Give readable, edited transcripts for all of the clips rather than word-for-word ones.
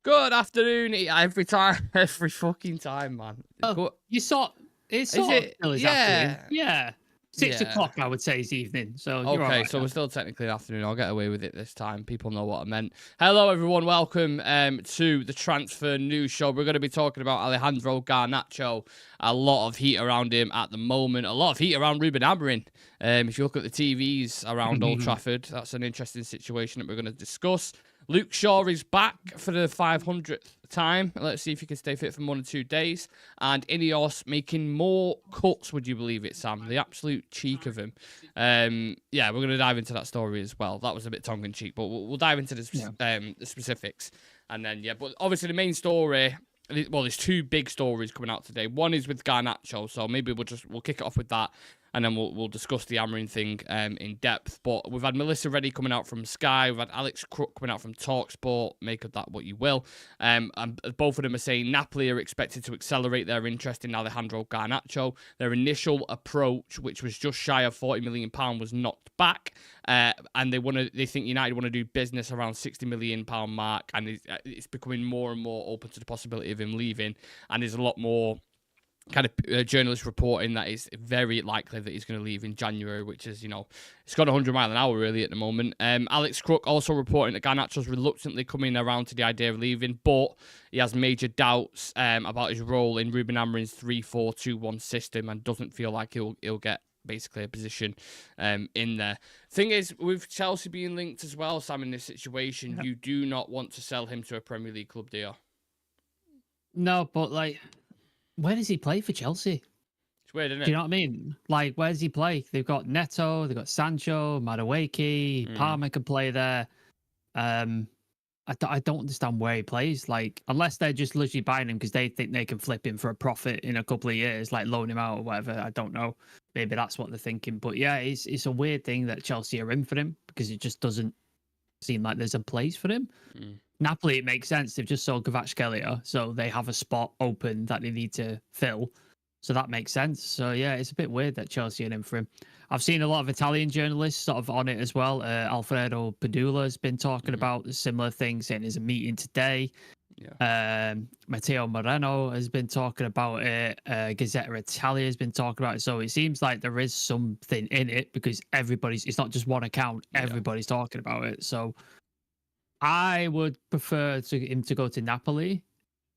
Good afternoon. Every time, every fucking time, man. Oh, it's sort Is of it? still is afternoon. Yeah. Yeah. 6 Yeah. o'clock, I would say, is evening. So you're all Okay, right so now. we're still technically afternoon. I'll get away with it this time. People know what I meant. Hello, everyone. Welcome to the Transfer News Show. We're going to be talking about Alejandro Garnacho. A lot of heat around him at the moment. A lot of heat around Ruben Amorim. If you look at the TVs around Old Trafford, that's an interesting situation that we're going to discuss. Luke Shaw is back for the 500th time. Let's see if he can stay fit for 1 or 2 days. And INEOS making more cuts, would you believe it, Sam? The absolute cheek of him. Yeah, we're going to dive into that story as well. That was a bit tongue-in-cheek, but we'll dive into the specifics. And then, yeah, but obviously the main story... Well, there's 2 big stories coming out today. One is with Garnacho, so maybe we'll kick it off with that, and then we'll discuss the Amorim thing in depth. But we've had Melissa Reddy coming out from Sky, we've had Alex Crook coming out from TalkSport. Make of that what you will. And both of them are saying Napoli are expected to accelerate their interest in Alejandro Garnacho. Their initial approach, which was just shy of £40 million, was knocked back, and they think United want to do business around £60 million mark, and it's becoming more and more open to the possibility of him leaving. And there's a lot more kind of journalists reporting that it's very likely that he's going to leave in January, which is, it's got 100 miles an hour really at the moment. Alex Crook also reporting that Garnacho's reluctantly coming around to the idea of leaving, but he has major doubts about his role in Ruben Amorim's 3-4-2-1 system and doesn't feel like he'll get basically a position in there. Thing is, with Chelsea being linked as well, Sam, in this situation, you do not want to sell him to a Premier League club, do you? No, but where does he play for Chelsea? It's weird, isn't it? Do you know what I mean? Where does he play? They've got Neto, they've got Sancho, Madueke, Palmer can play there. I don't understand where he plays. Unless they're just literally buying him because they think they can flip him for a profit in a couple of years, loan him out or whatever. I don't know. Maybe that's what they're thinking. But yeah, it's a weird thing that Chelsea are in for him because it just doesn't seem like there's a place for him. Napoli, it makes sense. They've just sold Kvaratskhelia, so they have a spot open that they need to fill. So that makes sense. So yeah, it's a bit weird that Chelsea are in for him. I've seen a lot of Italian journalists sort of on it as well. Alfredo Padula has been talking about similar things, saying there's a meeting today. Yeah. Matteo Moreno has been talking about it. Gazzetta Italia has been talking about it. So it seems like there is something in it because it's not just one account. Everybody's talking about it. So I would prefer him to go to Napoli,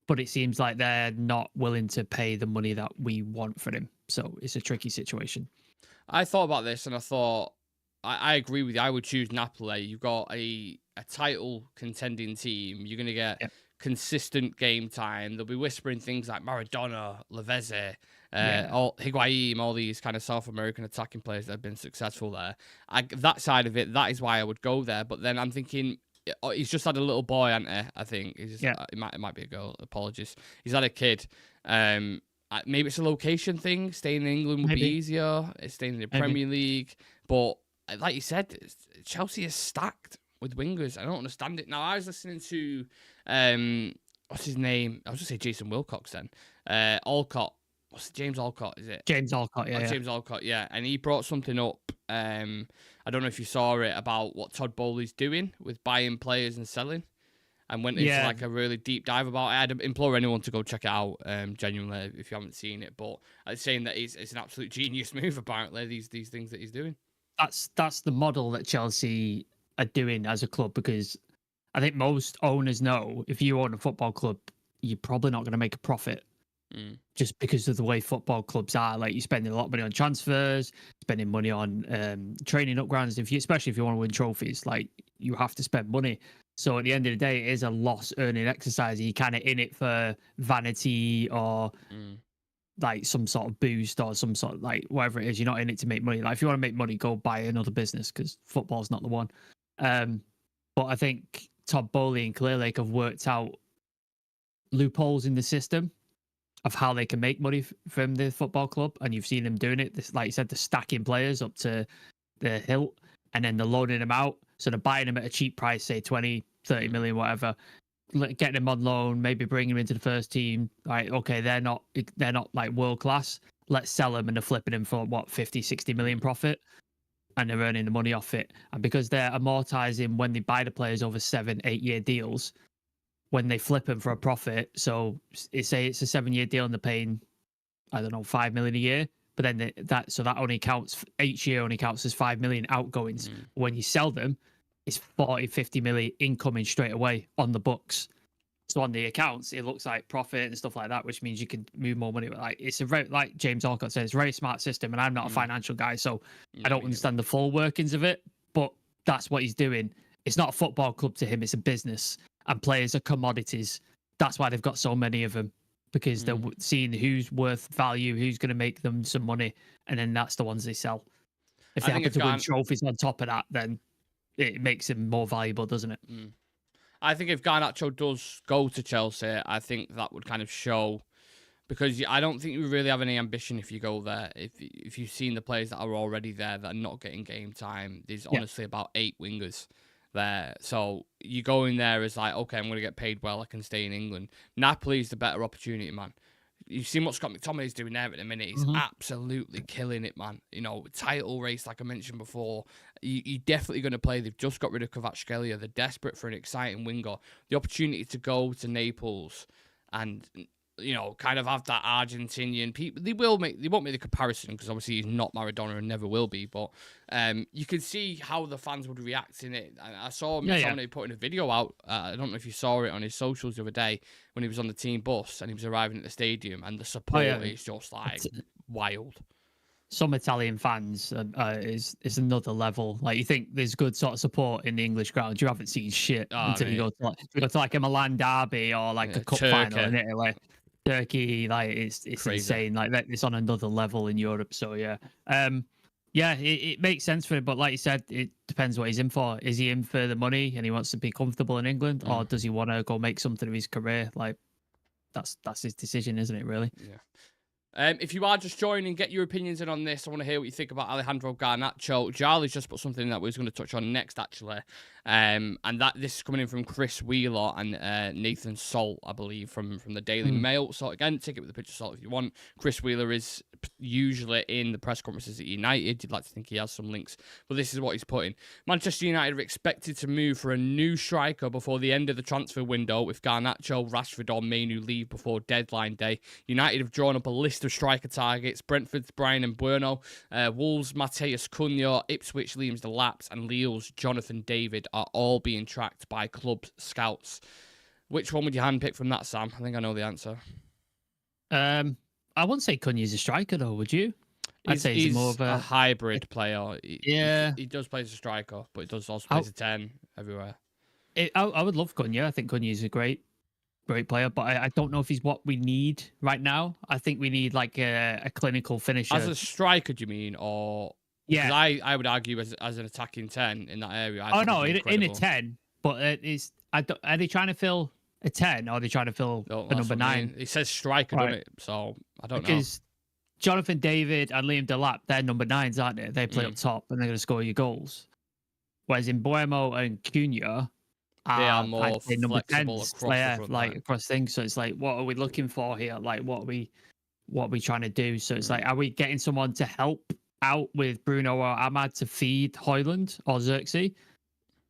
but it seems like they're not willing to pay the money that we want for him. So it's a tricky situation. I thought about this and I thought, I agree with you. I would choose Napoli. You've got a title contending team. You're going to get consistent game time. They'll be whispering things like Maradona, Lavezzi, Higuain, all these kind of South American attacking players that have been successful there. That side of it, that is why I would go there. But then I'm thinking, he's just had a little boy, hasn't he? I think it might be a girl. Apologies. He's had a kid. Maybe it's a location thing. Staying in England would be easier. It's staying in the Premier League, but like you said, Chelsea is stacked with wingers. I don't understand it. Now I was listening to what's his name? I was just say Jason Wilcox then. Alcott. What's James Alcott? Is it James Alcott? Yeah, James Alcott. Yeah, and he brought something up. I don't know if you saw it about what Todd Bowley's doing with buying players and selling, and went into a really deep dive about it. I'd implore anyone to go check it out, genuinely, if you haven't seen it. But I'm saying that it's an absolute genius move. Apparently, these things that he's doing. That's the model that Chelsea are doing as a club, because I think most owners know if you own a football club, you're probably not going to make a profit. Just because of the way football clubs are. You're spending a lot of money on transfers, spending money on training up grounds. Especially if you want to win trophies, you have to spend money. So at the end of the day, it is a loss earning exercise. You're kind of in it for vanity or some sort of boost or some sort of whatever it is. You're not in it to make money. If you want to make money, go buy another business because football's not the one. But I think Todd Bowley and Clearlake have worked out loopholes in the system of how they can make money from the football club, and you've seen them doing it. This, like you said, they're stacking players up to the hilt, and then they're loaning them out. So they're buying them at a cheap price, say 20, 30 million, whatever, getting them on loan, maybe bringing them into the first team. Okay, they're not world class. Let's sell them, and they're flipping them for 50, 60 million profit, and they're earning the money off it. And because they're amortizing when they buy the players over 7, 8 year deals, when they flip him for a profit. So say it's a 7-year deal and they're paying, I don't know, 5 million a year. But then that only counts, each year only counts as 5 million outgoings. When you sell them, it's 40, 50 million incoming straight away on the books. So on the accounts, it looks like profit and stuff like that, which means you can move more money. But like, it's a very, like James Alcott says, it's a very smart system. And I'm not a financial guy, so I don't understand the full workings of it. But that's what he's doing. It's not a football club to him; it's a business. And players are commodities. That's why they've got so many of them, because they're seeing who's worth value, who's going to make them some money, and then that's the ones they sell. If they happen to win trophies on top of that, then it makes them more valuable, doesn't it? I think if Garnacho does go to Chelsea, I think that would kind of show, because I don't think you really have any ambition if you go there. If you've seen the players that are already there that are not getting game time, there's honestly about 8 wingers there. So you go in there as like, okay, I'm going to get paid well, I can stay in England. Napoli's the better opportunity, man. You've seen what Scott McTominay's doing there at the minute. He's absolutely killing it, man. You know, title race, like I mentioned before. You're definitely going to play. They've just got rid of Kvaratskhelia. They're desperate for an exciting winger. The opportunity to go to Naples and, you know, kind of have that Argentinian people. They won't make the comparison, because obviously he's not Maradona and never will be. But you can see how the fans would react in it. I saw McTominay putting a video out. I don't know if you saw it on his socials the other day when he was on the team bus and he was arriving at the stadium, and the support is just like wild. Some Italian fans is another level. Like, you think there's good sort of support in the English ground, you haven't seen shit until you go to like a Milan derby or like a cup final in Italy. Turkey, like it's insane. Like it's on another level in Europe. So it makes sense for him. But like you said, it depends what he's in for. Is he in for the money and he wants to be comfortable in England, or does he want to go make something of his career? Like that's his decision, isn't it? Really? Yeah. If you are just joining, get your opinions in on this. I want to hear what you think about Alejandro Garnacho. Charlie's just put something that we was going to touch on next, actually. And this is coming in from Chris Wheeler and Nathan Salt, I believe, from the Daily Mail. So again, take it with a pinch of salt if you want. Chris Wheeler is usually in the press conferences at United. You'd like to think he has some links, but this is what he's putting. Manchester United are expected to move for a new striker before the end of the transfer window, with Garnacho, Rashford or Mainu leave before deadline day. United have drawn up a list of striker targets: Brentford's Brian Bueno, Wolves' Mateus Cunha, Ipswich Liam's Delaps, and Lille's Jonathan David are all being tracked by club scouts. Which one would you handpick from that, Sam? I think I know the answer. I wouldn't say Cunha's a striker, though, would you? I'd say he's more of a hybrid player. He does play as a striker, but he does also play as a 10 everywhere. I would love Cunha. I think Cunha's a great player, but I don't know if he's what we need right now. I think we need like a clinical finisher. As a striker, do you mean? Or yeah, I would argue as an attacking 10 in that area. In a 10, but are they trying to fill a 10 or are they trying to fill a number 9? He says striker, doesn't it? So I don't know. Because Jonathan David and Liam Delap, they're number 9s, aren't they? They play up top and they're going to score your goals. Whereas in Buemo and Cunha, they are more number flexible 10s, across the front across things. So it's like, what are we looking for here? Like, what are we trying to do? So it's like, are we getting someone to help out with Bruno or Ahmad to feed Højlund or Xerxes?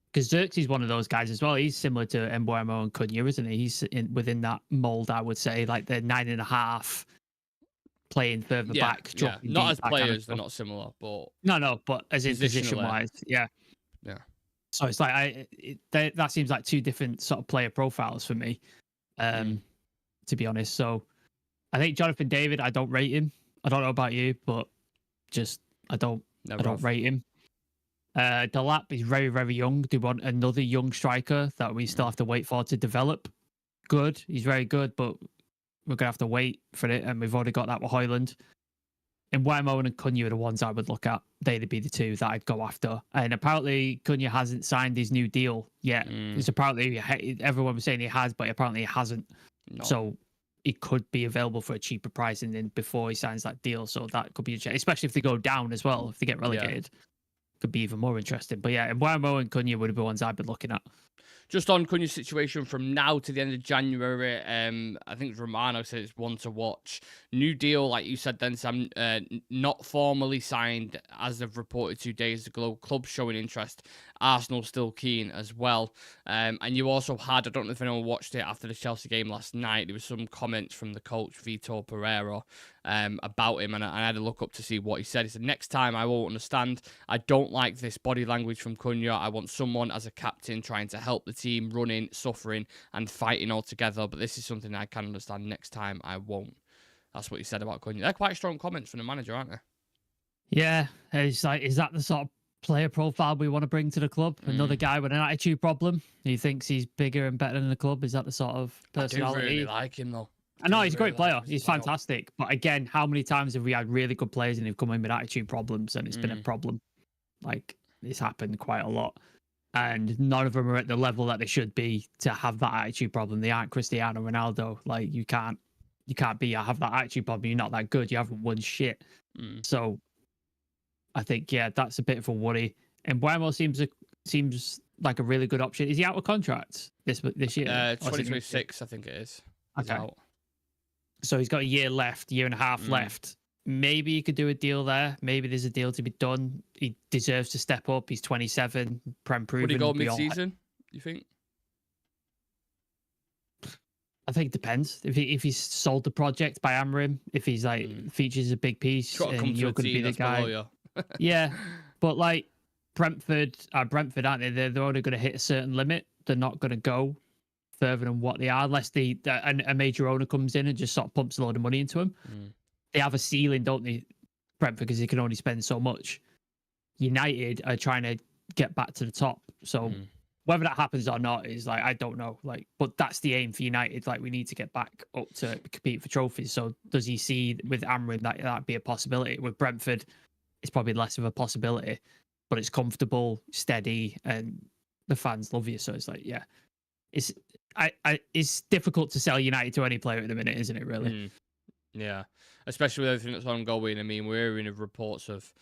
Because Xerxes one of those guys as well. He's similar to Mbeumo and Cunha, isn't he? He's within that mold, I would say, like the 9.5 playing further back. Yeah. Not as players, they're not similar, but no, but as in position-wise, yeah. So it's like that seems like two different sort of player profiles for me, to be honest. So I think Jonathan David, I don't rate him. I don't know about you, but just I don't rate him. Delap is very, very young. Do you want another young striker that we still have to wait for to develop? Good. He's very good, but we're going to have to wait for it, and we've already got that with Højlund. And Mbeumo and Cunha are the ones I would look at. They'd be the two that I'd go after. And apparently Cunha hasn't signed his new deal yet. Because apparently everyone was saying he has, but apparently he hasn't. No. So it could be available for a cheaper price and then before he signs that deal. So that could be a chance, especially if they go down as well, if they get relegated. Could be even more interesting. But yeah, Mbeumo and Cunha would be ones I'd be looking at. Just on Cunha's situation from now to the end of January, I think Romano said it's one to watch. New deal, like you said then, Sam, not formally signed as they've reported 2 days ago. Club showing interest. Arsenal still keen as well. And you also had, I don't know if anyone watched it after the Chelsea game last night, there was some comments from the coach, Vitor Pereira, about him, and I had to look up to see what he said. He said, next time I won't understand. I don't like this body language from Cunha. I want someone as a captain trying to help the team, running, suffering, and fighting all together. But this is something I can understand. Next time I won't. That's what he said about Cunha. They're quite strong comments from the manager, aren't they? Yeah, it's like, is that the sort of player profile we want to bring to the club? Another guy with an attitude problem. He thinks he's bigger and better than the club. Is that the sort of personality? I do really like him, though. I know he's a great player. He's fantastic. But again, how many times have we had really good players and they've come in with attitude problems and it's been a problem? Like, it's happened quite a lot. And none of them are at the level that they should be to have that attitude problem. They aren't Cristiano Ronaldo. Like, you can't have that attitude problem. You're not that good. You haven't won shit. So I think, yeah, that's a bit of a worry. And Buemo seems like a really good option. Is he out of contract this year? 2026, I think it is. Okay. So he's got a year left, year and a half left. Maybe you could do a deal there. Maybe there's a deal to be done. He deserves to step up. He's 27, Prem proven. Would he go mid-season, you think? I think it depends. If he's sold the project by Amorim, if he's like features a big piece, and you're going to be the guy. Yeah, but like Brentford, aren't they? They're only going to hit a certain limit. They're not going to go further than what they are, unless a major owner comes in and just sort of pumps a load of money into them. They have a ceiling, don't they, Brentford, because they can only spend so much. United are trying to get back to the top, so whether that happens or not is like, I don't know. Like, but that's the aim for United. Like, we need to get back up to compete for trophies. So does he see with Amorim that be a possibility? With Brentford, it's probably less of a possibility, but it's comfortable, steady, and the fans love you. So it's like, yeah, it's difficult to sell United to any player at the minute, isn't it? Really? Yeah, especially with everything that's ongoing. I mean, we're hearing of reports of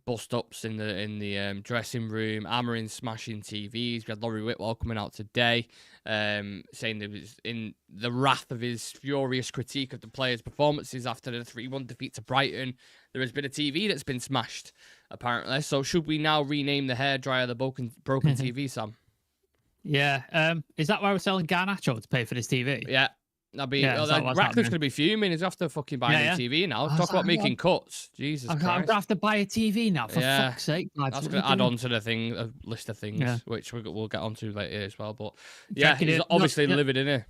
bust-ups in the dressing room, Amorim smashing TVs. We had Laurie Whitwell coming out today, saying that it was in the wrath of his furious critique of the players' performances after the 3-1 defeat to Brighton. There has been a TV that's been smashed, apparently. So should we now rename the hairdryer the broken TV, Sam? Yeah. Is that why we're selling Garnacho to pay for this TV? Yeah. That'd be, Ratcliffe's going to be fuming. He's going to have to fucking buy a new TV now. Talk about making cuts. Jesus Christ. I'm going to have to buy a TV now, for fuck's sake. That's going to add on to the list of things, which we'll get onto later as well. But yeah, he's obviously livid in here.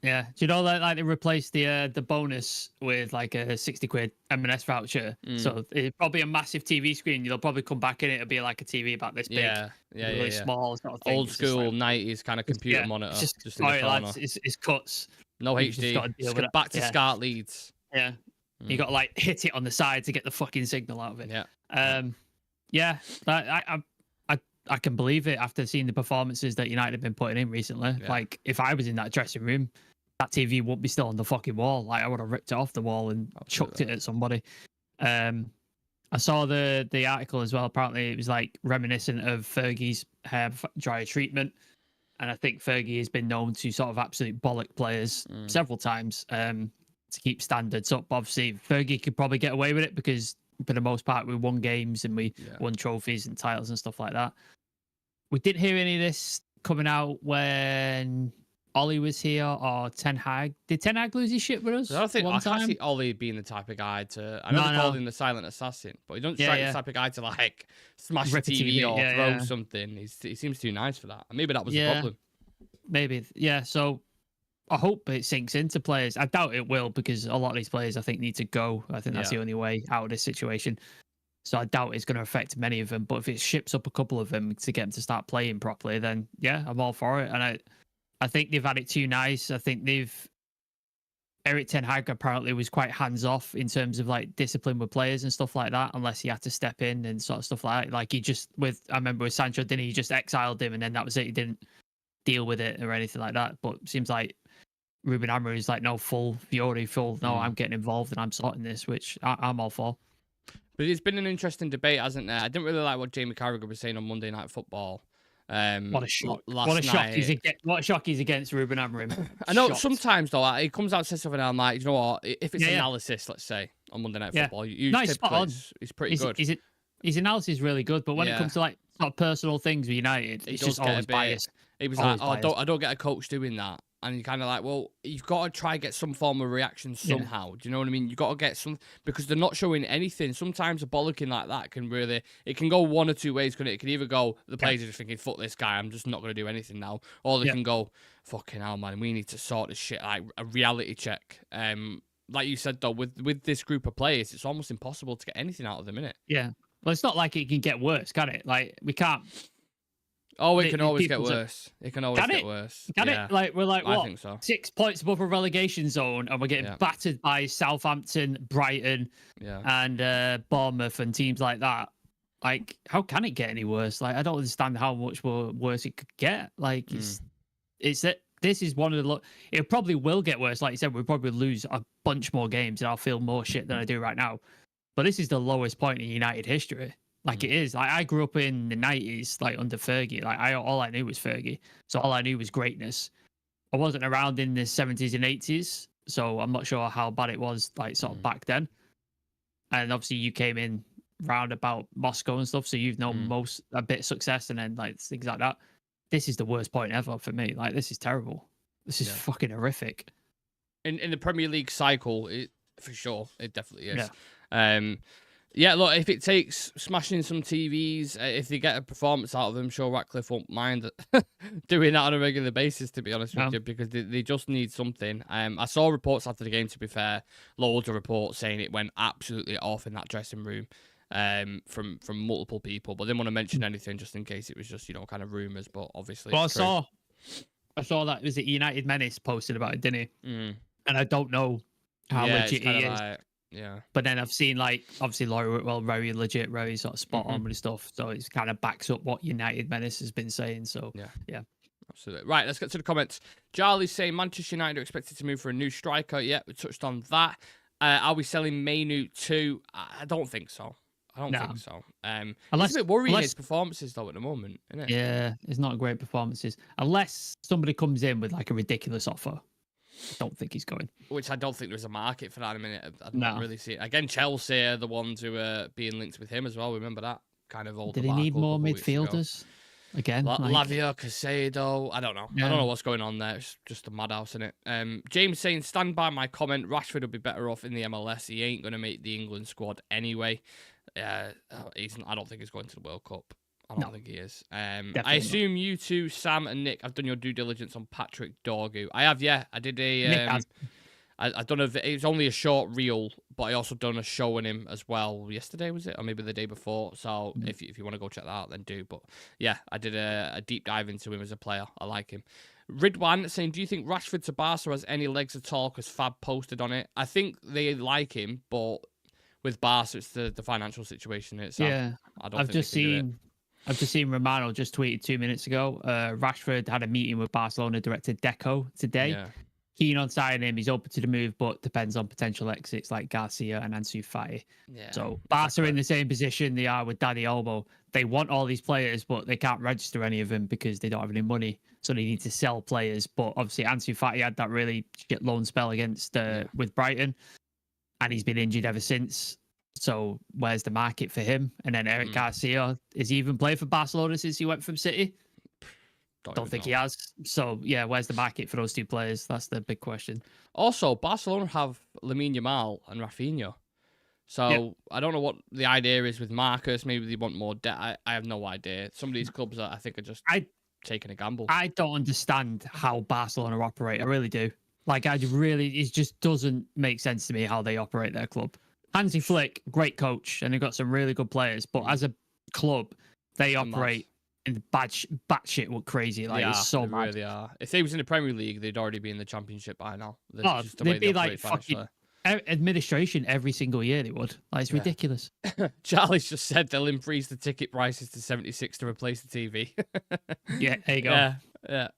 Yeah. Do you know that like they replaced the bonus with like a 60 quid M&S voucher? So it's probably a massive TV screen. You'll probably come back in it. It'll be like a TV about this big. Really small sort of thing. Old school 90s kind of computer monitor. Just in the corner. Lads, it's cuts. No HD. Just go back to SCART leads. Yeah. You got to like hit it on the side to get the fucking signal out of it. Yeah. I can believe it after seeing the performances that United have been putting in recently. Yeah. Like, if I was in that dressing room, that TV wouldn't be still on the fucking wall. Like, I would have ripped it off the wall and chucked it at somebody. I saw the article as well. Apparently, it was like reminiscent of Fergie's hair dryer treatment. And I think Fergie has been known to sort of absolute bollock players several times to keep standards up. Obviously, Fergie could probably get away with it because, for the most part, we won games and we won trophies and titles and stuff like that. We didn't hear any of this coming out when Ollie was here or Ten Hag. Did Ten Hag lose his shit with us? I don't think I can't see Ollie being the type of guy to. I know they called him the silent assassin, but he doesn't strike the type of guy to like smash the TV or throw something. He seems too nice for that. And maybe that was the problem. Maybe, yeah. So I hope it sinks into players. I doubt it will because a lot of these players I think need to go. I think that's the only way out of this situation. So I doubt it's going to affect many of them. But if it ships up a couple of them to get them to start playing properly, then yeah, I'm all for it. And I think they've had it too nice. I think Erik Ten Hag apparently was quite hands off in terms of like discipline with players and stuff like that, unless he had to step in and sort of stuff like that. Like I remember with Sancho, didn't he just exiled him and then that was it. He didn't deal with it or anything like that. But it seems like Ruben Amorim is like, no, full fury, no, I'm getting involved and I'm sorting this, which I'm all for. But it's been an interesting debate, hasn't there? I didn't really like what Jamie Carragher was saying on Monday Night Football. What a shock! What a shock he's against Ruben Amorim. I know sometimes though, he comes out and says something and I'm like, you know what? If it's analysis, let's say on Monday Night Football, he's pretty good. His analysis is really good, but when it comes to like sort of personal things with United, it's just always biased. He was always like, biased. I don't get a coach doing that. And you're kind of like, well, you've got to try and get some form of reaction somehow. Do you know what I mean? You've got to get some, because they're not showing anything. Sometimes a bollocking like that can really, it can go one or two ways, couldn't it? It can either go, the players are just thinking, fuck this guy, I'm just not going to do anything now. Or they can go, fucking hell, man, we need to sort this shit, like a reality check. Like you said, though, with this group of players, it's almost impossible to get anything out of them, innit? Yeah. Well, it's not like it can get worse, can it? Like, we can't. Oh, it can always get worse. It can always get worse. Can it? Like, we're like, what? I think so. 6 points above a relegation zone, and we're getting battered by Southampton, Brighton, and Bournemouth and teams like that. Like, how can it get any worse? Like, I don't understand how much worse it could get. Like, it's that this is one of the. It probably will get worse. Like you said, we'll probably lose a bunch more games, and I'll feel more shit than I do right now. But this is the lowest point in United history. Like it is. Like I grew up in the 90s, like under Fergie. Like all I knew was Fergie. So all I knew was greatness. I wasn't around in the 70s and 80s, so I'm not sure how bad it was like sort of back then. And obviously you came in round about Moscow and stuff, so you've known a bit of success and then like things like that. This is the worst point ever for me. Like this is terrible. This is fucking horrific. In the Premier League cycle, for sure, it definitely is. Yeah, look, if it takes smashing some TVs, if they get a performance out of them, sure, Ratcliffe won't mind doing that on a regular basis, to be honest with you, because they just need something. I saw reports after the game, to be fair, loads of reports saying it went absolutely off in that dressing room from multiple people, but they didn't want to mention anything just in case it was just, kind of rumours, but obviously well, I saw that, was it United Menace posted about it, didn't he? And I don't know how legit he is. Yeah. But then I've seen, like, obviously Laurie Whitwell, very legit, very sort of spot on with stuff. So it kind of backs up what United Menace has been saying. So, yeah. Absolutely. Right, let's get to the comments. Charlie's saying Manchester United are expected to move for a new striker. Yeah, we touched on that. Are we selling Mainu too? I don't think so. I don't think so. It's a bit worrying his performances, though, at the moment, isn't it? Yeah, it's not great performances. Unless somebody comes in with, like, a ridiculous offer. I don't think he's going. Which I don't think there's a market for that in a minute. I don't really see it. Again, Chelsea are the ones who are being linked with him as well. Remember that kind of old. Did he need more midfielders? Again, Lavia, Casado. I don't know. I don't know what's going on there. It's just a madhouse, isn't it? James saying, stand by my comment. Rashford would be better off in the MLS. He ain't going to make the England squad anyway. I don't think he's going to the World Cup. I don't think he is. I assume you two, Sam and Nick, have done your due diligence on Patrick Dorgu. I have, yeah. I did a. I don't know if it was only a short reel, but I also done a show on him as well. Yesterday, was it? Or maybe the day before. So if you want to go check that out, then do. But yeah, I did a deep dive into him as a player. I like him. Ridwan saying, do you think Rashford to Barca has any legs at all? Because Fab posted on it. I think they like him, but with Barca, it's the financial situation. I've just seen Romano just tweeted 2 minutes ago. Rashford had a meeting with Barcelona director Deco today. Yeah. Keen on signing him. He's open to the move, but depends on potential exits like Garcia and Ansu Fati. Yeah, so Barca are in the same position they are with Daddy Olmo. They want all these players, but they can't register any of them because they don't have any money. So they need to sell players. But obviously Ansu Fati had that really shit loan spell against with Brighton, and he's been injured ever since. So where's the market for him? And then Eric Garcia, has he even played for Barcelona since he went from City? Don't think he has. So yeah, where's the market for those two players? That's the big question. Also, Barcelona have Lamine Yamal and Rafinha. So I don't know what the idea is with Marcus. Maybe they want more debt. I have no idea. Some of these clubs I think are just taking a gamble. I don't understand how Barcelona operate. I really do. Like it just doesn't make sense to me how they operate their club. Hansi Flick, great coach, and they've got some really good players. But as a club, they operate in the batshit crazy. Like it's so mad. Really are. If they was in the Premier League, they'd already be in the Championship by now. They'd be like fucking administration every single year. They would. Like it's ridiculous. Charlie's just said they'll increase the ticket prices to 76 to replace the TV. Yeah, there you go. Yeah.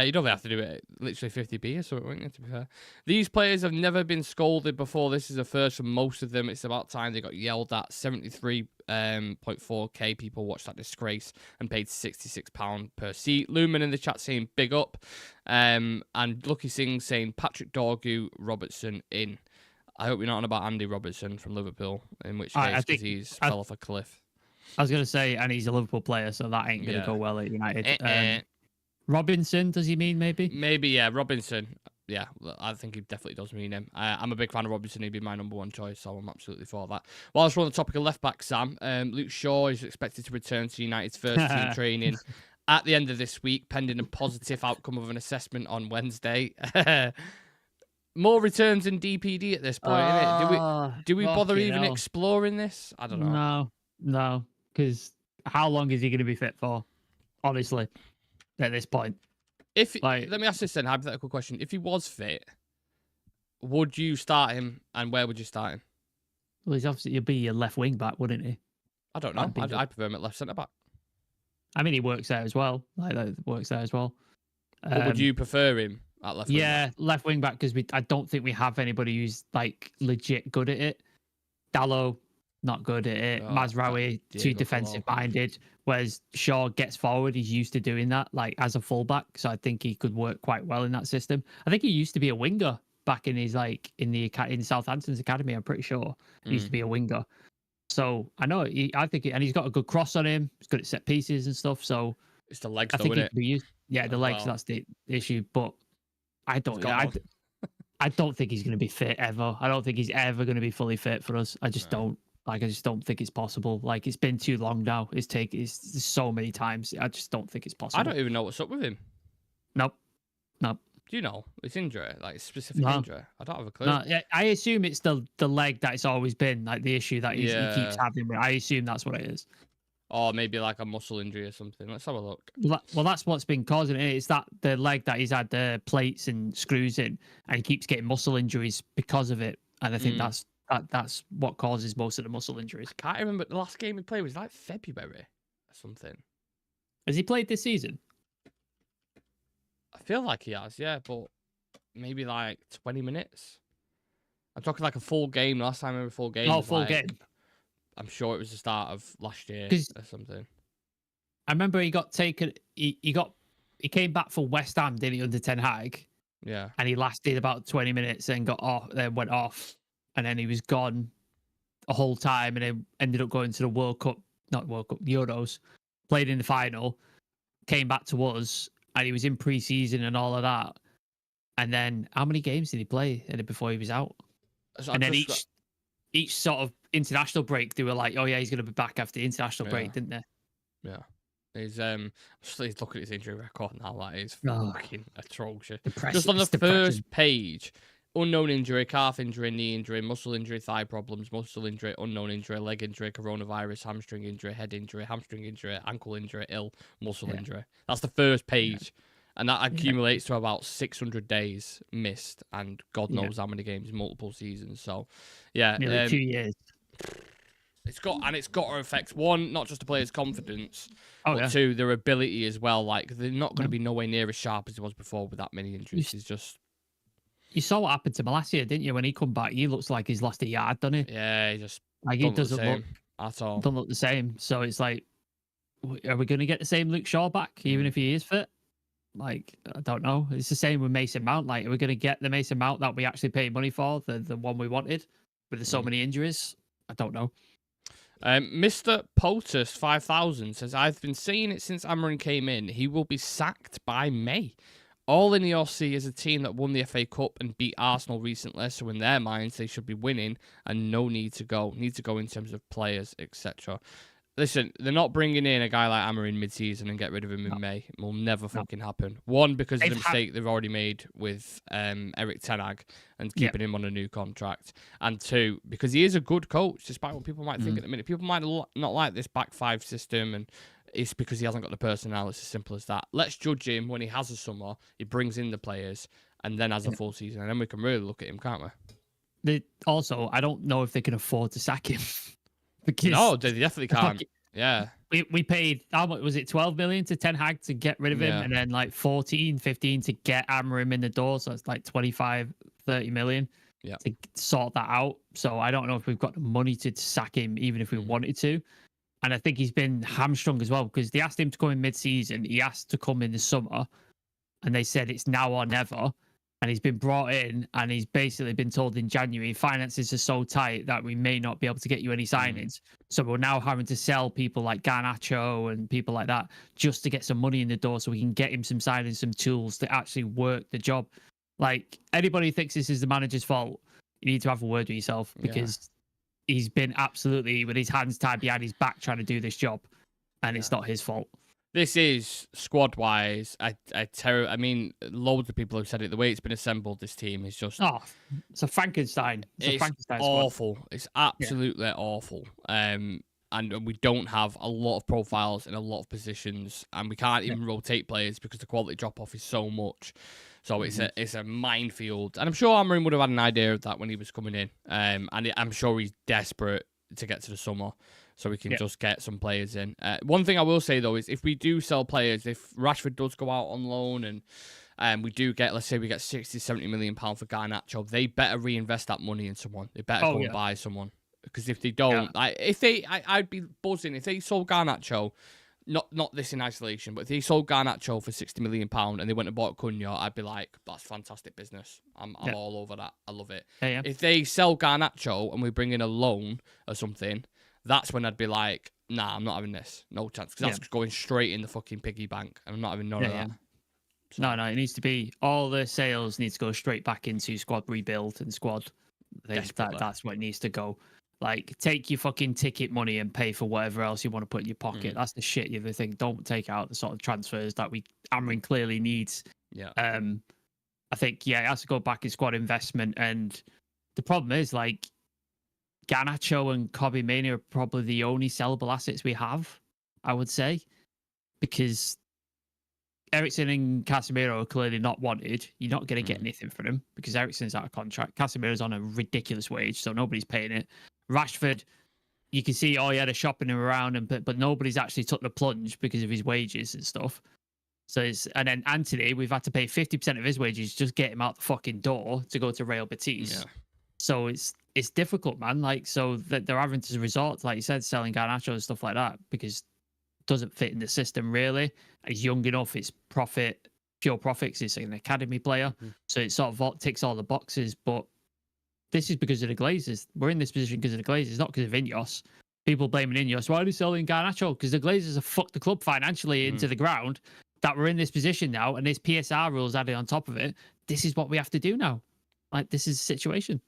You don't have to do it literally 50p or something, wouldn't it, to be fair. These players have never been scolded before. This is a first for most of them. It's about time they got yelled at. 73.4k people watched that disgrace and paid £66 per seat. Lumen in the chat saying big up. And Lucky Singh saying Patrick Dorgu, Robertson in. I hope you're not on about Andy Robertson from Liverpool, in which case he's fell off a cliff. I was gonna say, and he's a Liverpool player, so that ain't gonna go well at United. Robinson, does he mean maybe? Maybe, yeah, Robinson. Yeah, I think he definitely does mean him. I'm a big fan of Robinson. He'd be my number one choice, so I'm absolutely for that. Whilst we're on the topic of left back, Sam, Luke Shaw is expected to return to United's first team training at the end of this week, pending a positive outcome of an assessment on Wednesday. More returns in DPD at this point, innit? Do we bother even exploring this? I don't know. No, because how long is he going to be fit for? Honestly, at this point. Let me ask this then, hypothetical question. If he was fit, would you start him, and where would you start him? Well, he'd be your left wing back, wouldn't he? I don't know. I'd prefer him at left centre back. I mean, he works there as well. But would you prefer him at left wing back? Left wing back, because I don't think we have anybody who's like legit good at it. Dallo, not good at it. Mazraoui, too defensive minded. Whereas Shaw gets forward, he's used to doing that, like as a fullback. So I think he could work quite well in that system. I think he used to be a winger back in his in Southampton's academy. I'm pretty sure he used to be a winger. So I know and he's got a good cross on him. He's good at set pieces and stuff. So it's the legs, I think he could be used. Yeah, the legs. Well. That's the issue. But I don't think he's going to be fit ever. I don't think he's ever going to be fully fit for us. I just don't. I just don't think it's possible. Like, it's been too long now. It's so many times. I just don't think it's possible. I don't even know what's up with him. Nope. Do you know? It's injury, like specific injury. I don't have a clue. No, I assume it's the leg that it's always been, like the issue that he keeps having. I assume that's what it is. Or maybe like a muscle injury or something. Let's have a look. Well, that's what's been causing it. It's that the leg that he's had the plates and screws in, and he keeps getting muscle injuries because of it. And I think that's what causes most of the muscle injuries. I can't remember. The last game he played was like February or something. Has he played this season? I feel like he has, yeah, but maybe like 20 minutes. I'm talking like a full game. Last time I remember full game. Oh, full game. I'm sure it was the start of last year or something. I remember he got taken. He came back for West Ham, didn't he, under Ten Hag? Yeah. And he lasted about 20 minutes and went off. And then he was gone the whole time, and then ended up going to the Euros, played in the final, came back to us, and he was in pre-season and all of that. And then how many games did he play before he was out? So and then each sort of international break, they were like, oh yeah, he's going to be back after the international break, didn't they? Yeah. He's looking at his injury record now. That is fucking atrocious. Just on the first page. Unknown injury, calf injury, knee injury, muscle injury, thigh problems, muscle injury, unknown injury, leg injury, coronavirus, hamstring injury, head injury, hamstring injury, ankle injury, muscle injury. That's the first page. And that accumulates to about 600 days missed and God knows how many games, multiple seasons. So, nearly 2 years. It's got to affect, one, not just the player's confidence, but two, their ability as well. Like, they're not going to be nowhere near as sharp as he was before with that many injuries. It's just... You saw what happened to him last year, didn't you? When he come back, he looks like he's lost a yard, doesn't he? Yeah, he just he doesn't look at all. Doesn't look the same. So it's like, are we going to get the same Luke Shaw back, even if he is fit? Like, I don't know. It's the same with Mason Mount. Like, are we going to get the Mason Mount that we actually paid money for, the one we wanted, with so many injuries? I don't know. Mr. Potus 5000 says, I've been saying it since Amorim came in. He will be sacked by May. All INEOS see is a team that won the FA Cup and beat Arsenal recently, so in their minds they should be winning and no need to go in terms of players, etc. Listen, they're not bringing in a guy like Amorim mid-season and get rid of him in May. It will never fucking happen. One, because of the mistake they've already made with Erik ten Hag and keeping him on a new contract. And two, because he is a good coach, despite what people might think at the minute. People might not like this back five system, and it's because he hasn't got the personnel. It's as simple as that. Let's judge him when he has a summer, he brings in the players, and then has a full season. And then we can really look at him, can't we? Also, I don't know if they can afford to sack him. Because no, they definitely can't. Yeah. We paid, how much was it, 12 million to Ten Hag to get rid of him, and then like 14, 15 to get Amorim in the door. So it's like 25, 30 million to sort that out. So I don't know if we've got the money to sack him, even if we wanted to. And I think he's been hamstrung as well, because they asked him to come in mid-season. He asked to come in the summer, and they said it's now or never. and he's been brought in, and he's basically been told in January finances are so tight that we may not be able to get you any signings. So we're now having to sell people like Garnacho and people like that just to get some money in the door so we can get him some signings, some tools to actually work the job. Like, anybody who thinks this is the manager's fault, you need to have a word with yourself, because he's been absolutely with his hands tied behind his back trying to do this job, and it's not his fault. This is squad-wise. I mean, loads of people have said it. The way it's been assembled, this team is just it's a Frankenstein. It's a Frankenstein awful. Squad. It's absolutely awful. And we don't have a lot of profiles in a lot of positions, and we can't even rotate players because the quality drop-off is so much. So it's a minefield, and I'm sure Amorim would have had an idea of that when he was coming in. And I'm sure he's desperate to get to the summer, so we can just get some players in. One thing I will say, though, is if we do sell players, if Rashford does go out on loan and we do get, let's say we get 60, 70 million pounds for Garnacho, they better reinvest that money in someone. They better go and buy someone. Because if they don't, I'd be buzzing. If they sold Garnacho, not this in isolation, but if they sold Garnacho for 60 million pounds and they went and bought Cunha, I'd be like, that's fantastic business. I'm all over that. I love it. If they sell Garnacho and we bring in a loan or something, that's when I'd be like, nah, I'm not having this. No chance. Because that's going straight in the fucking piggy bank. And I'm not having none of that. So. No, it needs to be, all the sales needs to go straight back into squad rebuild and squad. That's where it needs to go. Like, take your fucking ticket money and pay for whatever else you want to put in your pocket. That's the shit you ever think. Don't take out the sort of transfers that Amorim clearly needs. Yeah. I think, it has to go back in squad investment. And the problem is, like, Garnacho and Kobe Mania are probably the only sellable assets we have, I would say. Because Eriksen and Casemiro are clearly not wanted. You're not going to get anything for them because Eriksen's out of contract. Casemiro's on a ridiculous wage, so nobody's paying it. Rashford, you can see, he had a shopping him around, but nobody's actually took the plunge because of his wages and stuff. So and then Anthony, we've had to pay 50% of his wages just get him out the fucking door to go to Real Betis. Yeah. So it's difficult, man. Like, so that they're having to resort, like you said, selling Garnacho and stuff like that because it doesn't fit in the system really. He's young enough. It's pure profits. He's an academy player, so it sort of ticks all the boxes. But this is because of the Glazers. We're in this position because of the Glazers, not because of INEOS. People blaming INEOS. Why are they selling Garnacho? Because the Glazers have fucked the club financially into the ground. That we're in this position now, and there's PSR rules added on top of it. This is what we have to do now. Like, this is the situation.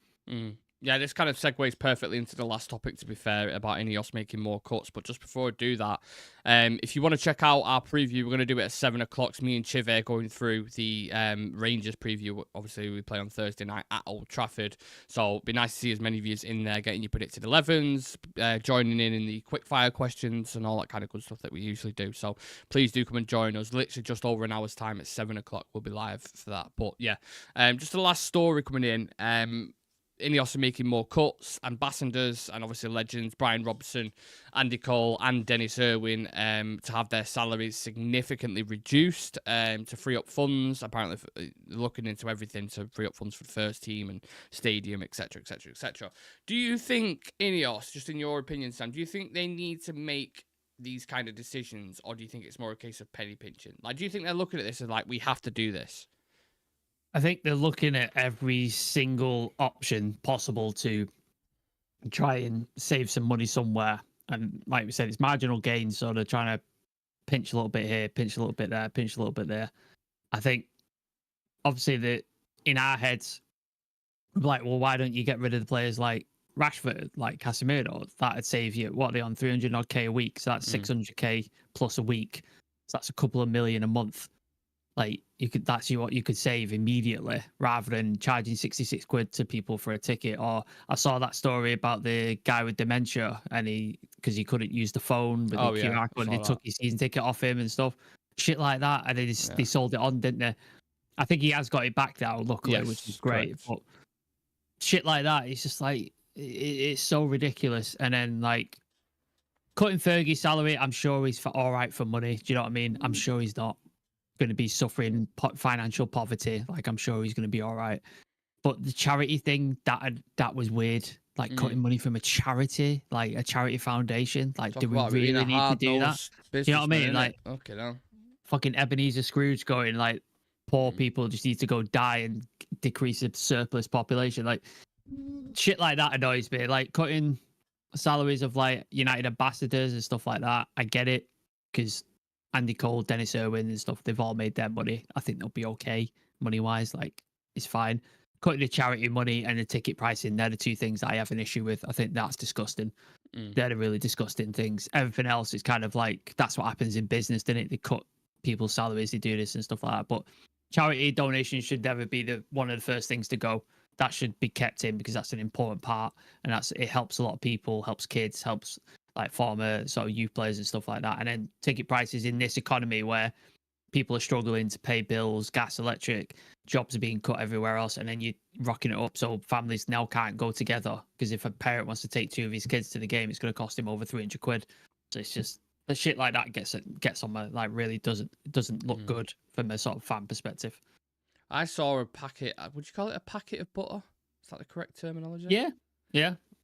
Yeah, this kind of segues perfectly into the last topic, to be fair, about INEOS making more cuts. But just before I do that, if you want to check out our preview, we're going to do it at 7 o'clock. It's me and Chive going through the Rangers preview. Obviously, we play on Thursday night at Old Trafford. So it'd be nice to see as many of you in there getting your predicted 11s, joining in the quickfire questions and all that kind of good stuff that we usually do. So please do come and join us. Literally just over an hour's time at 7 o'clock. We'll be live for that. But yeah, just the last story coming in. INEOS are making more cuts, ambassadors and obviously legends, Bryan Robson, Andy Cole and Denis Irwin, to have their salaries significantly reduced to free up funds. Apparently looking into everything to free up funds for the first team and stadium, etc, etc, etc. Do you think INEOS, just in your opinion, Sam, do you think they need to make these kind of decisions, or do you think it's more a case of penny pinching? Like, do you think they're looking at this as like, we have to do this? I think they're looking at every single option possible to try and save some money somewhere. And like we said, it's marginal gains. So they're trying to pinch a little bit here, pinch a little bit there, pinch a little bit there. I think, obviously, that in our heads, we're like, well, why don't you get rid of the players like Rashford, like Casemiro? That'd save you, what are they on, 300 odd K a week? So that's 600K plus a week. So that's a couple of million a month. Like, that's what you could save immediately rather than charging 66 quid to people for a ticket. Or I saw that story about the guy with dementia and because he couldn't use the phone with the QR code, and they took his season ticket off him and stuff. Shit like that. And they sold it on, didn't they? I think he has got it back now, luckily, which is great. Correct. But shit like that, it's just like, it's so ridiculous. And then, like, cutting Fergie's salary, I'm sure he's all right for money. Do you know what I mean? I'm sure he's not going to be suffering financial poverty. Like, I'm sure he's going to be all right. But the charity thing, that was weird. Like, cutting money from a charity, like a charity foundation. Like, do we really need to do that? Do you know what I mean? Like, okay, no. Fucking Ebenezer Scrooge going like, poor people just need to go die and decrease the surplus population. Like shit like that annoys me. Like cutting salaries of like United ambassadors and stuff like that. I get it because Andy Cole, Denis Irwin and stuff, they've all made their money. I think they'll be okay money wise. Like it's fine. Cutting the charity money and the ticket pricing, they're the two things that I have an issue with. I think that's disgusting. They're the really disgusting things. Everything else is kind of like, that's what happens in business, doesn't it? They cut people's salaries, they do this and stuff like that. But charity donations should never be one of the first things to go. That should be kept in because that's an important part, and it helps a lot of people, helps kids, helps like former sort of youth players and stuff like that. And then ticket prices in this economy where people are struggling to pay bills, gas, electric, jobs are being cut everywhere else, and then you're rocking it up so families now can't go together because if a parent wants to take two of his kids to the game, it's going to cost him over 300 quid. So it's just the shit like that gets on my, like, really doesn't look good from a sort of fan perspective. I saw a packet. Would you call it a packet of butter? Is that the correct terminology? Yeah.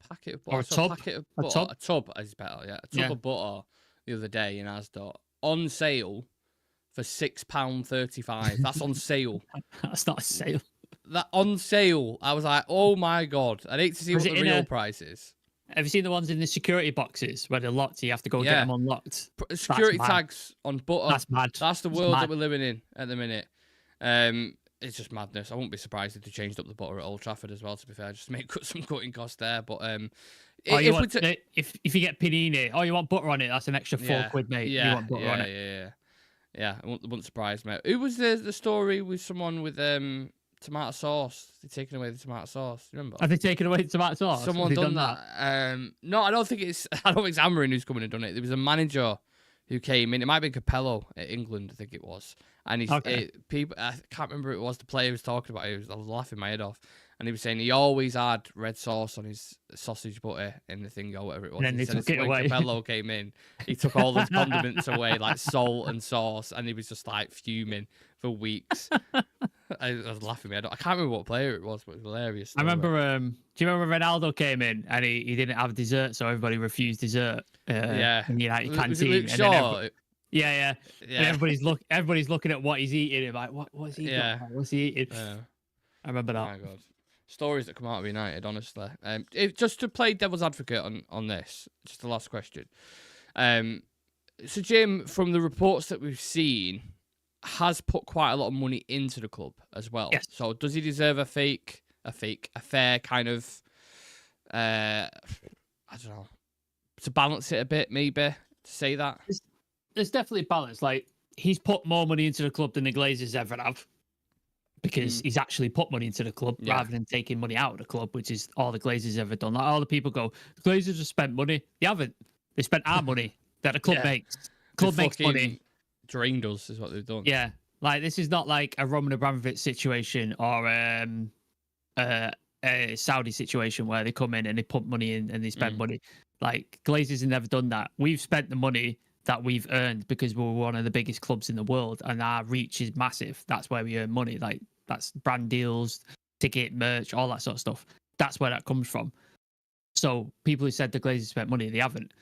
Packet of butter. Or a tub. Packet of butter. A tub is better. Yeah, a tub of butter the other day in Asda on sale for £6.35. That's on sale. That's not a sale. That on sale. I was like, oh my god! I'd hate to see what the real price is. Have you seen the ones in the security boxes where they're locked? You have to go get them unlocked. Security tags on butter. That's mad. That's the world that we're living in at the minute. It's just madness. I wouldn't be surprised if they changed up the butter at Old Trafford as well, to be fair, just to make some cutting costs there. But if you get panini, you want butter on it, that's an extra £4, mate. Yeah, you want butter on it. Yeah. It wouldn't surprise me. Who was the story with someone with tomato sauce? They're taking away the tomato sauce. Remember? Have they taken away the tomato sauce? Someone done that. No, I don't think it's Amorim who's coming and done it. There was a manager who came in. It might be Capello at England, I think it was. And I can't remember who it was. The player was talking about it. I was laughing my head off. And he was saying he always had red sauce on his sausage butter in the thing or whatever it was. And then they took it away. When Capello came in, he took all the condiments away, like salt and sauce, and he was just like fuming for weeks. I was laughing my head off. I can't remember what player it was, but it was hilarious. I remember. Do you remember Ronaldo came in and he didn't have dessert, so everybody refused dessert? In the United canteen. Yeah. And everybody's looking at what he's eating. And like, what's he got? What's he eating? Yeah. I remember that. Oh my God. Stories that come out of United, honestly. Just to play devil's advocate on this, just the last question. So Jim, from the reports that we've seen, has put quite a lot of money into the club as well. Yes. So does he deserve a fair kind of, I don't know, to balance it a bit, maybe, to say that? There's definitely balance. Like, he's put more money into the club than the Glazers ever have, because he's actually put money into the club rather than taking money out of the club, which is all the Glazers ever done. Like, all the people go, the Glazers have spent money. They haven't. They spent our money that the club makes. Club makes money. Drained us is what they've done. Yeah. Like, this is not like a Roman Abramovich situation or a Saudi situation where they come in and they put money in and they spend money. Like, Glazers have never done that. We've spent the money that we've earned because we're one of the biggest clubs in the world and our reach is massive. That's where we earn money. Like, that's brand deals, ticket, merch, all that sort of stuff. That's where that comes from. So people who said the Glazers spent money, they haven't.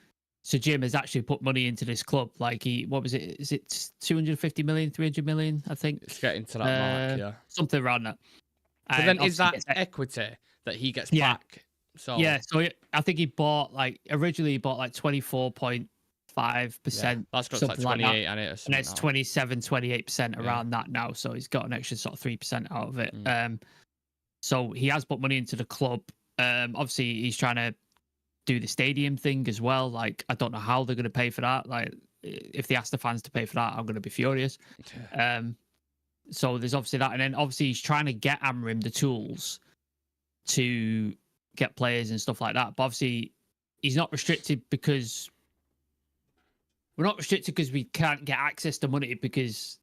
So Jim has actually put money into this club. Like, what was it? Is it 250 million, 300 million? I think it's getting to that mark, yeah. Something around that. But then is that equity that he gets back? So I think he originally bought like 24.5%. That's got like 28 and it's 28% around that now. So he's got an extra sort of 3% out of it. So he has put money into the club. Obviously he's trying to do the stadium thing as well. Like, I don't know how they're going to pay for that. Like, if they ask the fans to pay for that, I'm going to be furious. So there's obviously that. And then obviously he's trying to get Amorim the tools to get players and stuff like that. But obviously he's not restricted because we're not restricted because we can't get access to money, because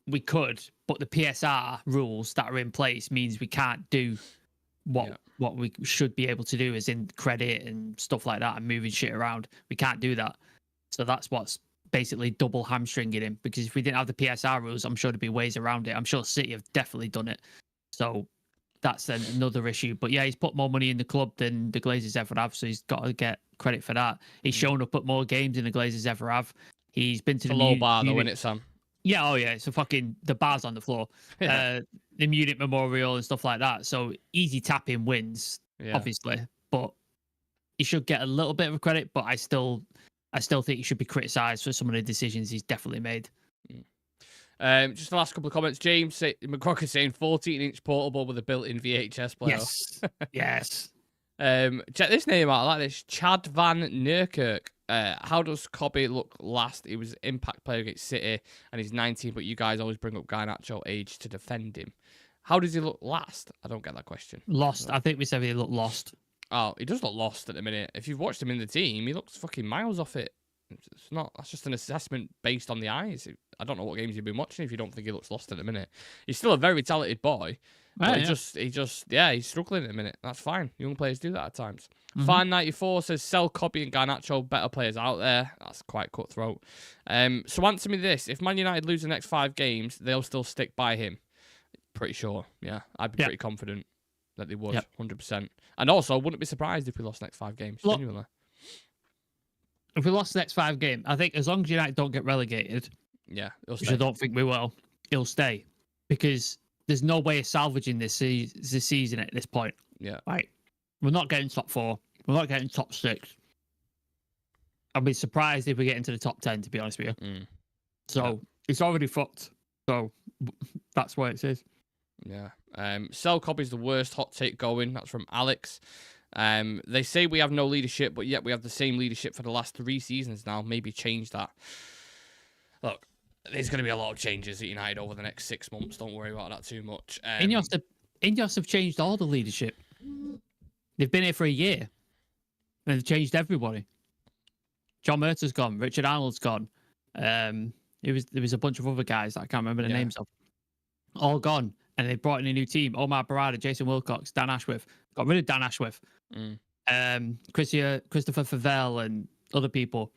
we could, but the PSR rules that are in place means we can't do what we should be able to do, as in credit and stuff like that and moving shit around. We can't do that. So that's what's basically double hamstringing him, because if we didn't have the PSR rules, I'm sure there'd be ways around it. I'm sure City have definitely done it. So that's another issue. But yeah, he's put more money in the club than the Glazers ever have, so he's got to get credit for that. He's shown up at more games than the Glazers ever have. He's been to the low bar, though, isn't it, Sam? Yeah, oh yeah, it's the bars on the floor, Yeah. the Munich Memorial and stuff like that. So easy tapping wins, Yeah. obviously, but he should get a little bit of credit. But I still think he should be criticised for some of the decisions he's definitely made. Just the last couple of comments. McCrocker saying 14-inch portable with a built-in VHS player. Yes, yes. Check this name out. I like this. Chad Van Nierkerk. How does Cobby look last? He was impact player against City and he's 19, but you guys always bring up Garnacho age to defend him. How does he look last? I don't get that question. Lost. I think we said he looked lost. Oh, he does look lost at the minute. If you've watched him in the team, he looks fucking miles off it. It's not. That's just an assessment based on the eyes. I don't know what games you've been watching if you don't think he looks lost at the minute. He's still a very talented boy. But he's struggling at the minute. That's fine. Young players do that at times. Fine94 says sell Cobby and Garnacho, better players out there. That's quite cutthroat. So answer me this: if Man United lose the next 5 games, they'll still stick by him. Pretty sure. Yeah, I'd be pretty confident that they would, 100%. And also, wouldn't be surprised if we lost the next 5 games. Genuinely. If we lost the next 5 games, I think as long as United don't get relegated, which I don't think we will, he'll stay because there's no way of salvaging this season at this point. Yeah, right. We're not getting top 4. We're not getting top 6. I'd be surprised if we get into the top 10. To be honest with you, so it's already fucked. So that's why it is. Yeah. Sell Cobby's the worst hot take going. That's from Alex. They say we have no leadership, but yet we have the same leadership for the last 3 seasons now. Maybe change that. Look, there's going to be a lot of changes at United over the next 6 months. Don't worry about that too much. INEOS have changed all the leadership. They've been here for a year. And they've changed everybody. John Murtaugh's gone. Richard Arnold's gone. There was a bunch of other guys that I can't remember the names of. All gone. And they brought in a new team. Omar Barada, Jason Wilcox, Dan Ashworth. Got rid of Dan Ashworth. Christopher Favell and other people.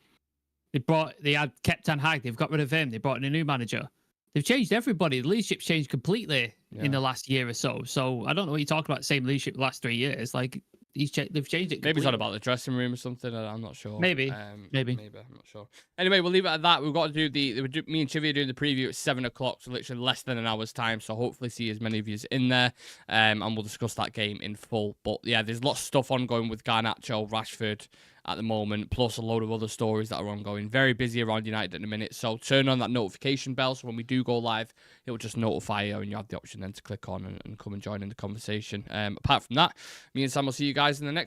They had kept Ten Hag. They've got rid of him. They brought in a new manager. They've changed everybody. The leadership's changed completely in the last year or so. So I don't know what you're talking about. Same leadership the last 3 years. Like they've changed it completely. Maybe it's not about the dressing room or something. I'm not sure. Maybe. I'm not sure. Anyway, we'll leave it at that. We've got to do me and Chivy are doing the preview at 7 o'clock, so literally less than an hour's time. So hopefully see as many of you in there, and we'll discuss that game in full. But yeah, there's lots of stuff ongoing with Garnacho, Rashford at the moment, plus a load of other stories that are ongoing. Very busy around United at the minute, so turn on that notification bell so when we do go live, it will just notify you and you have the option then to click on and come and join in the conversation. Apart from that, me and Sam will see you guys in the next